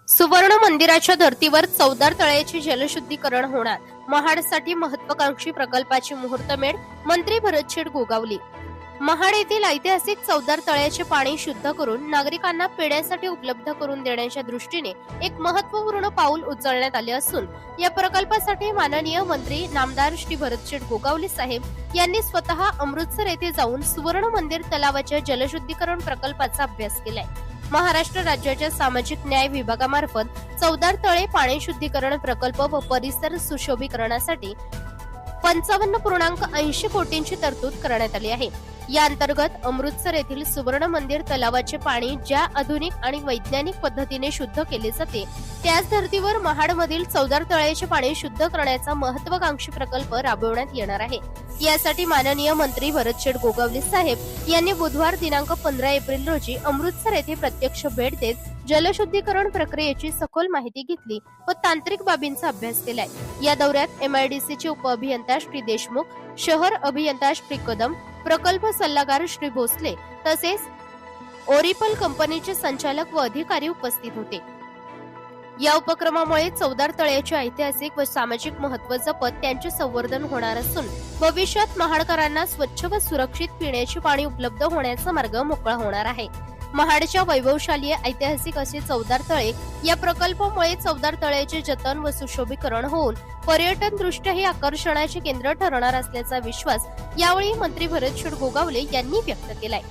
सुवर्ण मंदिराच्या धर्तीवर चवदार तळ्याचे जलशुद्धीकरण होणार. महाडसाठी महत्वाकांक्षी प्रकल्पाची मुहूर्तमेढ. मंत्री भरतशेठ गोगावले. महाड येथील ऐतिहासिक चवदार तळ्याचे पाणी शुद्ध करून नागरिकांना पिण्यासाठी उपलब्ध करून देण्याच्या दृष्टीने एक महत्वपूर्ण पाऊल उचलण्यात आले असून या प्रकल्पासाठी माननीय मंत्री नामदार श्री भरतशेठ गोगावले साहेब यांनी स्वतः अमृतसर येथे जाऊन सुवर्ण मंदिर तलावाच्या जलशुद्धीकरण प्रकल्पाचा अभ्यास केलाय. महाराष्ट्र राज्याच्या सामाजिक न्याय विभागामार्फत चवदार तळे पाणी शुद्धीकरण प्रकल्प व परिसर सुशोभीकरणासाठी 55.80 कोटींची तरतूद करण्यात आली आहे. या अंतर्गत अमृतसर येथील सुवर्ण मंदिर तलावाचे पाणी ज्या आधुनिक आणि वैज्ञानिक पद्धतीने शुद्ध केले जाते त्याच धर्तीवर महाडमधील चवदार तळ्याचे पाणी शुद्ध करण्याचा महत्वाकांक्षी प्रकल्प राबवण्यात येणार आहे. यासाठी माननीय मंत्री भरतशेठ गोगावले साहेब यांनी बुधवार दिनांक 15 एप्रिल रोजी अमृतसर येथे प्रत्यक्ष भेट देत जलशुद्धीकरण प्रक्रियेची सखोल माहिती घेतली व तांत्रिक बाबींचा अभ्यास केलाय. या दौऱ्यात MIDCचे उपअभियंता श्री देशमुख, शहर अभियंता श्री कदम, प्रकल्प सल्लागार श्री भोसले तसेच ओरिपल कंपनीचे संचालक व अधिकारी उपस्थित होते. या उपक्रमामुळे चवदार तळ्याचे ऐतिहासिक व सामाजिक महत्त्व जपत त्यांचे संवर्धन होणार असून भविष्यात महाडकरांना स्वच्छ व सुरक्षित पिण्याचे पाणी उपलब्ध होण्याचा मार्ग मोकळा होणार आहे. महाडच्या वैभवशाली ऐतिहासिक असे चवदार तळे या प्रकल्पामुळे चवदार तळ्याचे जतन व सुशोभीकरण होऊन पर्यटन दृष्ट्या हे आकर्षणाचे केंद्र ठरणार असल्याचा विश्वास यावेळी मंत्री भरतशेठ गोगावले यांनी व्यक्त केलाय.